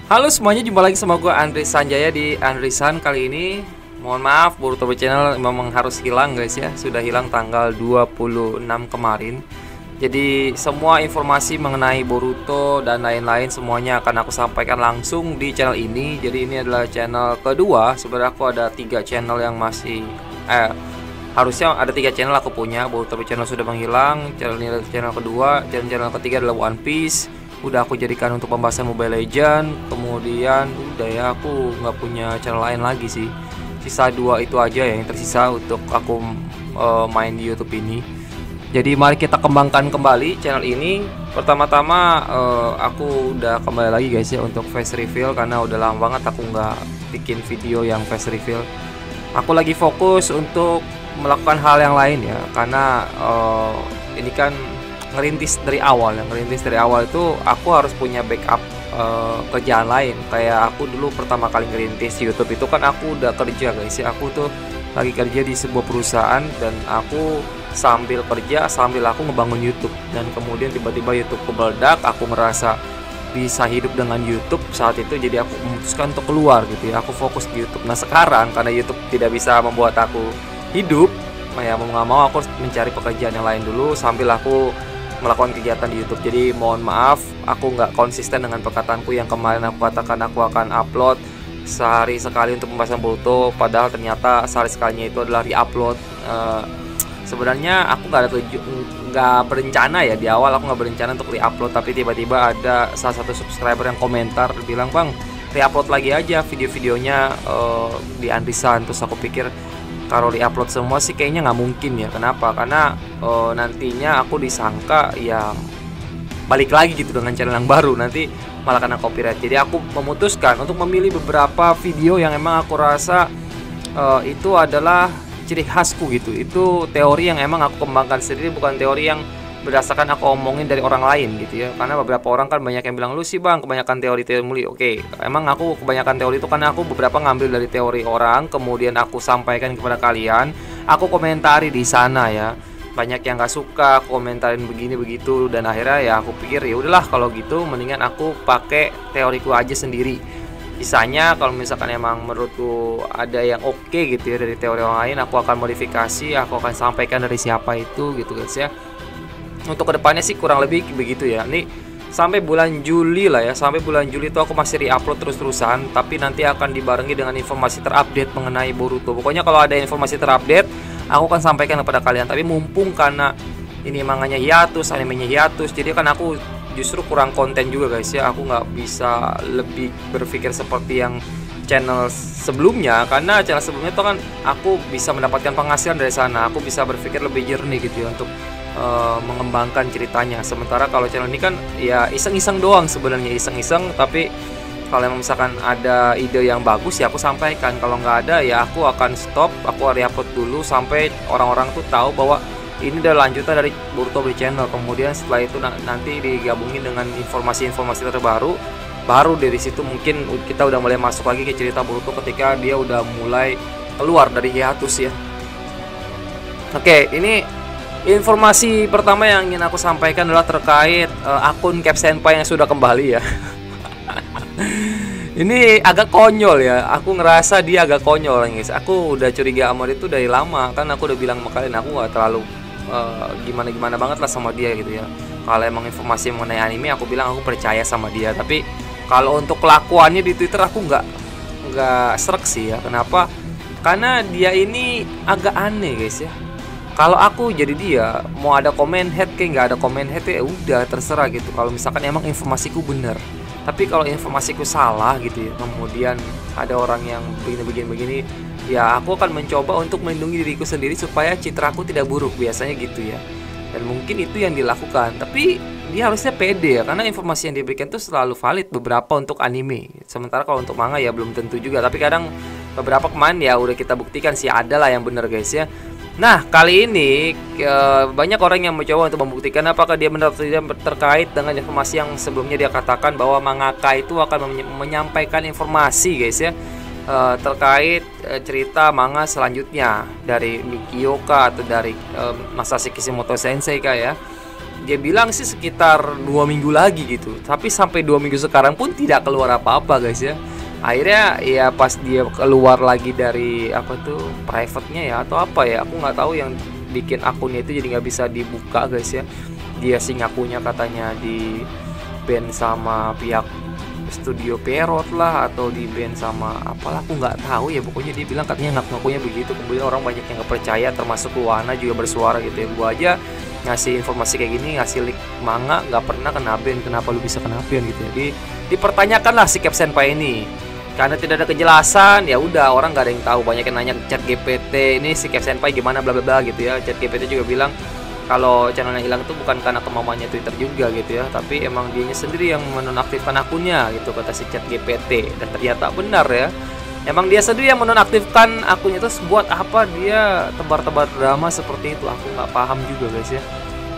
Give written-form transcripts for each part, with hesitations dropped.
Halo semuanya, jumpa lagi sama gue Andri Sanjaya di Andrisan. Kali ini mohon maaf, Boruto Channel memang harus hilang guys ya. Sudah hilang tanggal 26 kemarin. Jadi semua informasi mengenai Boruto dan lain-lain semuanya akan aku sampaikan langsung di channel ini. Jadi ini adalah channel kedua. Sebenarnya aku ada 3 channel yang masih harusnya ada 3 channel aku punya. Boruto Channel sudah menghilang. Channel ini adalah channel kedua. Channel ketiga adalah One Piece. Udah aku jadikan untuk pembahasan Mobile Legend. Kemudian udah ya, aku nggak punya channel lain lagi sih. Sisa 2 itu aja ya yang tersisa untuk aku main di YouTube ini. Jadi mari kita kembangkan kembali channel ini. Pertama-tama aku udah kembali lagi guys ya untuk face reveal, karena udah lama banget aku nggak bikin video yang face reveal. Aku lagi fokus untuk melakukan hal yang lain ya, karena ini kan ngerintis dari awal ya. Ngerintis dari awal itu aku harus punya backup kerjaan lain. Kayak aku dulu pertama kali ngerintis YouTube itu kan aku udah kerja guys ya. Aku tuh lagi kerja di sebuah perusahaan dan aku sambil kerja sambil aku ngebangun YouTube. Dan kemudian tiba-tiba YouTube meledak, aku merasa bisa hidup dengan YouTube saat itu. Jadi aku memutuskan untuk keluar gitu ya. Aku fokus di YouTube. Nah sekarang karena YouTube tidak bisa membuat aku hidup, ya mau nggak mau aku harus mencari pekerjaan yang lain dulu sambil aku melakukan kegiatan di YouTube. Jadi mohon maaf, aku nggak konsisten dengan perkataanku yang kemarin aku katakan aku akan upload sehari sekali untuk pembahasan Boruto, padahal ternyata sehari sekalinya itu adalah re-upload. Sebenarnya aku nggak berencana ya, di awal aku nggak berencana untuk re-upload, tapi tiba-tiba ada salah satu subscriber yang komentar bilang, bang re-upload lagi aja video-videonya di Andrisan. Terus aku pikir kalau di-upload semua sih kayaknya nggak mungkin ya. Kenapa? Karena nantinya aku disangka ya balik lagi gitu dengan channel yang baru, nanti malah kena copyright. Jadi aku memutuskan untuk memilih beberapa video yang emang aku rasa itu adalah ciri khasku gitu. Itu teori yang emang aku kembangkan sendiri, bukan teori yang berdasarkan aku omongin dari orang lain gitu ya. Karena beberapa orang kan banyak yang bilang, lu sih bang kebanyakan teori-teori muli. Oke, emang aku kebanyakan teori itu karena aku beberapa ngambil dari teori orang, kemudian aku sampaikan kepada kalian. Aku komentari di sana ya. Banyak yang gak suka, aku komentarin begini begitu, dan akhirnya ya aku pikir ya udahlah kalau gitu mendingan aku pakai teoriku aja sendiri. Sisanya kalau misalkan emang menurutku ada yang oke gitu ya dari teori orang lain, aku akan modifikasi, aku akan sampaikan dari siapa itu gitu guys ya. Untuk kedepannya sih kurang lebih begitu ya. Ini sampai bulan Juli lah ya. Sampai bulan Juli itu aku masih re-upload terus-terusan, tapi nanti akan dibarengi dengan informasi terupdate mengenai Boruto. Pokoknya kalau ada informasi terupdate, aku akan sampaikan kepada kalian. Tapi mumpung karena ini manganya hiatus, animenya hiatus, jadi kan aku justru kurang konten juga guys ya. Aku nggak bisa lebih berpikir seperti yang channel sebelumnya, karena channel sebelumnya itu kan aku bisa mendapatkan penghasilan dari sana. Aku bisa berpikir lebih jernih gitu ya untuk mengembangkan ceritanya. Sementara kalau channel ini kan ya iseng-iseng doang sebenarnya, iseng-iseng. Tapi kalau misalkan ada ide yang bagus ya aku sampaikan. Kalau nggak ada ya aku akan stop, aku re-upload dulu sampai orang-orang tuh tahu bahwa ini adalah lanjutan dari Boruto Channel. Kemudian setelah itu nanti digabungin dengan informasi-informasi terbaru, baru dari situ mungkin kita udah mulai masuk lagi ke cerita Boruto ketika dia udah mulai keluar dari hiatus ya. Oke, ini informasi pertama yang ingin aku sampaikan adalah terkait akun Cap Senpai yang sudah kembali ya. Ini agak konyol ya. Aku ngerasa dia agak konyol guys. Aku udah curiga sama dia itu dari lama. Kan aku udah bilang sama kalian, aku gak terlalu gimana-gimana banget lah sama dia gitu ya. Kalau emang informasi mengenai anime, aku bilang aku percaya sama dia. Tapi kalau untuk kelakuannya di Twitter aku nggak srek sih ya. Kenapa? Karena dia ini agak aneh guys ya. Kalau aku jadi dia, mau ada komen head kayak nggak ada komen head ya udah terserah gitu. Kalau misalkan emang informasiku bener. Tapi kalau informasiku salah gitu ya, kemudian ada orang yang begini, ya aku akan mencoba untuk melindungi diriku sendiri supaya citraku tidak buruk, biasanya gitu ya. Dan mungkin itu yang dilakukan. Tapi dia harusnya pede ya, karena informasi yang diberikan itu selalu valid beberapa untuk anime. Sementara kalau untuk manga ya belum tentu juga. Tapi kadang beberapa kemarin ya udah kita buktikan sih ada lah yang bener guys ya. Nah kali ini banyak orang yang mencoba untuk membuktikan apakah dia benar atau tidak terkait dengan informasi yang sebelumnya dia katakan bahwa mangaka itu akan menyampaikan informasi guys ya. terkait cerita manga selanjutnya dari Mikioka atau dari Masashi Kishimoto Sensei kah ya. Dia bilang sih sekitar 2 minggu lagi gitu. Tapi sampai 2 minggu sekarang pun tidak keluar apa-apa guys ya. Akhirnya ya pas dia keluar lagi dari apa tuh private-nya ya atau apa ya, aku nggak tahu, yang bikin akunnya itu jadi nggak bisa dibuka guys ya. Dia sih ngakunya katanya di ban sama pihak studio Perot lah, atau di band sama apalah, aku nggak tahu ya. Pokoknya dia bilang katanya ngakunya begitu. Kemudian orang banyak yang nggak percaya, termasuk Luana juga bersuara gitu ya. Gua aja ngasih informasi kayak gini, ngasih link manga, nggak pernah kena ban, kenapa lu bisa kena ban gitu. Jadi dipertanyakanlah sikap Senpai ini, karena tidak ada kejelasan. Ya udah, orang nggak ada yang tahu. Banyak yang nanya chat GPT ini sikap Senpai gimana bla bla bla gitu ya. Chat GPT juga bilang kalau channelnya hilang itu bukan karena kemauannya Twitter juga gitu ya, tapi emang dianya sendiri yang menonaktifkan akunnya gitu, kata si Chat GPT. Dan ternyata benar ya, emang dia sendiri yang menonaktifkan akunnya. Terus buat apa dia tebar-tebar drama seperti itu, aku nggak paham juga guys ya.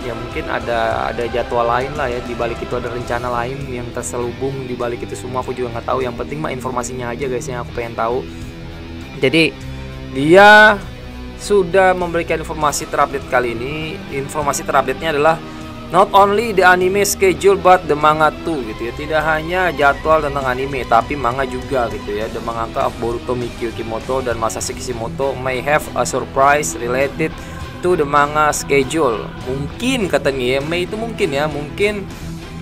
Ya mungkin ada jadwal lain lah ya, di balik itu ada rencana lain yang terselubung di balik itu semua, aku juga nggak tahu. Yang penting mah informasinya aja guys yang aku pengen tahu. Jadi dia sudah memberikan informasi terupdate kali ini. Informasi terupdate-nya adalah not only the anime schedule but the manga too gitu ya. Tidak hanya jadwal tentang anime tapi manga juga gitu ya. The mangaka of Boruto Mikio Kimoto dan Masashi Kishimoto may have a surprise related to the manga schedule. Mungkin katanya ya, Mei itu mungkin ya, mungkin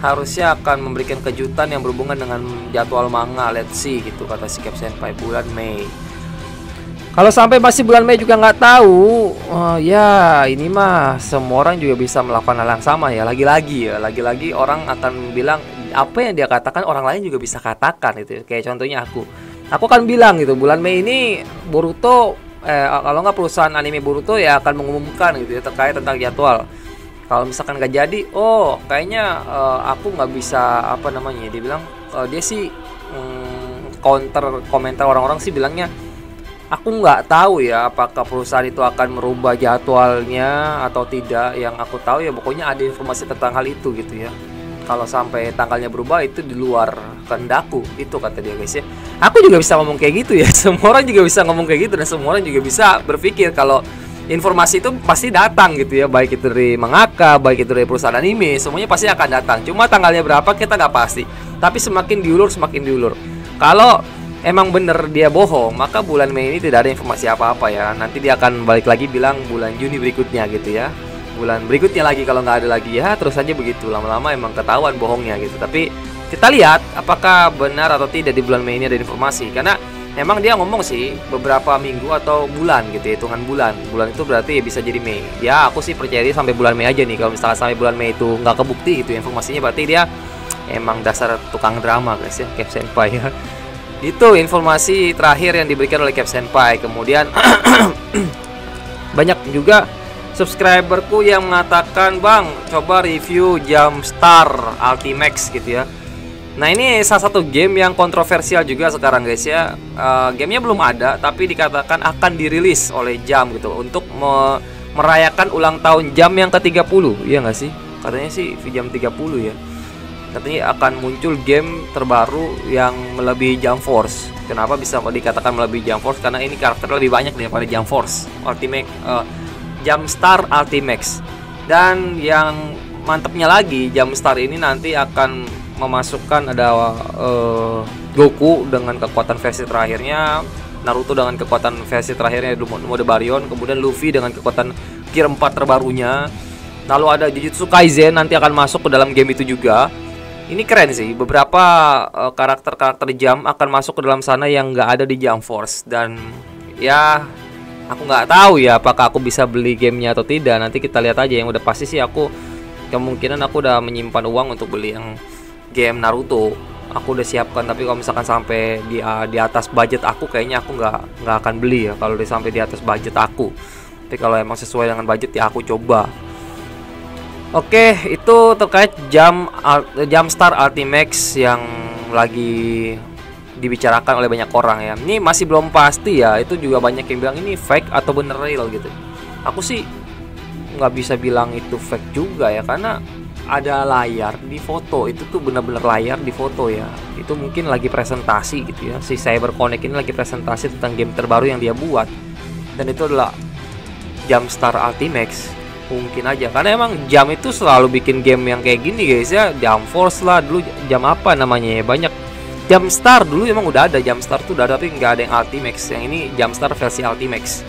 harusnya akan memberikan kejutan yang berhubungan dengan jadwal manga. Let's see gitu, kata si Cap Senpai, bulan Mei. Kalau sampai masih bulan Mei juga nggak tahu, ya ini mah semua orang juga bisa melakukan hal yang sama ya. Lagi-lagi orang akan bilang apa yang dia katakan orang lain juga bisa katakan gitu. Kayak contohnya aku kan bilang gitu, bulan Mei ini Boruto, kalau nggak perusahaan anime Boruto ya akan mengumumkan gitu ya terkait tentang jadwal. Kalau misalkan nggak jadi, kayaknya aku nggak bisa apa namanya. Dia bilang dia sih counter komentar orang-orang sih bilangnya, aku nggak tahu ya apakah perusahaan itu akan merubah jadwalnya atau tidak. Yang aku tahu ya pokoknya ada informasi tentang hal itu gitu ya. Kalau sampai tanggalnya berubah itu di luar kehendakku, itu kata dia guys ya. Aku juga bisa ngomong kayak gitu ya. Semua orang juga bisa ngomong kayak gitu, dan semua orang juga bisa berpikir kalau informasi itu pasti datang gitu ya. Baik itu dari mangaka, baik itu dari perusahaan anime, semuanya pasti akan datang. Cuma tanggalnya berapa kita nggak pasti. Tapi semakin diulur. Kalau emang bener dia bohong, maka bulan Mei ini tidak ada informasi apa-apa ya. Nanti dia akan balik lagi bilang bulan Juni berikutnya gitu ya. Bulan berikutnya lagi kalau nggak ada lagi ya, terus aja begitu. Lama-lama emang ketahuan bohongnya gitu. Tapi kita lihat apakah benar atau tidak di bulan Mei ini ada informasi. Karena emang dia ngomong sih beberapa minggu atau bulan gitu ya, hitungan bulan. Bulan itu berarti ya bisa jadi Mei. Ya aku sih percaya dia sampai bulan Mei aja nih. Kalau misalnya sampai bulan Mei itu nggak kebukti gitu informasinya, berarti dia emang dasar tukang drama guys ya, Cap Senpai ya. Itu informasi terakhir yang diberikan oleh Cap Senpai. Kemudian banyak juga subscriberku yang mengatakan, "Bang, coba review Jumpstart Ultimax gitu ya." Nah, ini salah satu game yang kontroversial juga sekarang guys ya. Gamenya belum ada, tapi dikatakan akan dirilis oleh Jump gitu untuk merayakan ulang tahun Jump yang ke-30. Iya nggak sih? Katanya sih Jump 30 ya. Katanya akan muncul game terbaru yang melebihi Jump Force. Kenapa bisa dikatakan melebihi Jump Force? Karena ini karakter lebih banyak daripada Jump Force Ultimate, Jumpstart Ultimax. Dan yang mantepnya lagi, Jumpstart ini nanti akan memasukkan ada Goku dengan kekuatan versi terakhirnya, Naruto dengan kekuatan versi terakhirnya mode Baryon, kemudian Luffy dengan kekuatan Gear 4 terbarunya. Lalu ada Jujutsu Kaisen nanti akan masuk ke dalam game itu juga. Ini keren sih, beberapa karakter-karakter Jump akan masuk ke dalam sana yang nggak ada di Jump Force. Dan ya aku nggak tahu ya apakah aku bisa beli gamenya atau tidak. Nanti kita lihat aja. Yang udah pasti sih aku kemungkinan aku udah menyimpan uang untuk beli yang game Naruto. Aku udah siapkan, tapi kalau misalkan sampai di atas budget aku, kayaknya aku nggak akan beli ya kalau udah sampai di atas budget aku. Tapi kalau emang sesuai dengan budget ya aku coba. Oke, itu terkait Jumpstart Ultimax yang lagi dibicarakan oleh banyak orang ya. Ini masih belum pasti ya. Itu juga banyak yang bilang ini fake atau bener real gitu. Aku sih nggak bisa bilang itu fake juga ya, karena ada layar di foto, itu tuh bener-bener layar di foto ya. Itu mungkin lagi presentasi gitu ya, si CyberConnect ini lagi presentasi tentang game terbaru yang dia buat, dan itu adalah Jamstar Ultimax. Mungkin aja karena emang Jam itu selalu bikin game yang kayak gini guys ya. Jam Force lah dulu, Jam apa namanya ya, banyak. Jamstar dulu emang udah ada, Jamstar tuh udah ada, tapi nggak ada yang Ultimax. Yang ini Jamstar versi Ultimax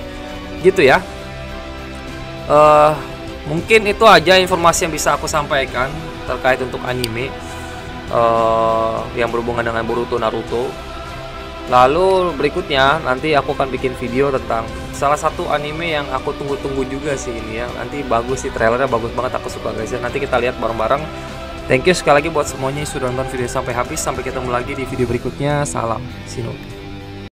gitu ya. Mungkin itu aja informasi yang bisa aku sampaikan terkait untuk anime yang berhubungan dengan Boruto Naruto. Lalu berikutnya nanti aku akan bikin video tentang salah satu anime yang aku tunggu-tunggu juga sih ini ya. Nanti bagus sih, trailernya bagus banget, aku suka guys ya. Nanti kita lihat bareng-bareng. Thank you sekali lagi buat semuanya yang sudah nonton video sampai habis. Sampai ketemu lagi di video berikutnya. Salam Shinobi.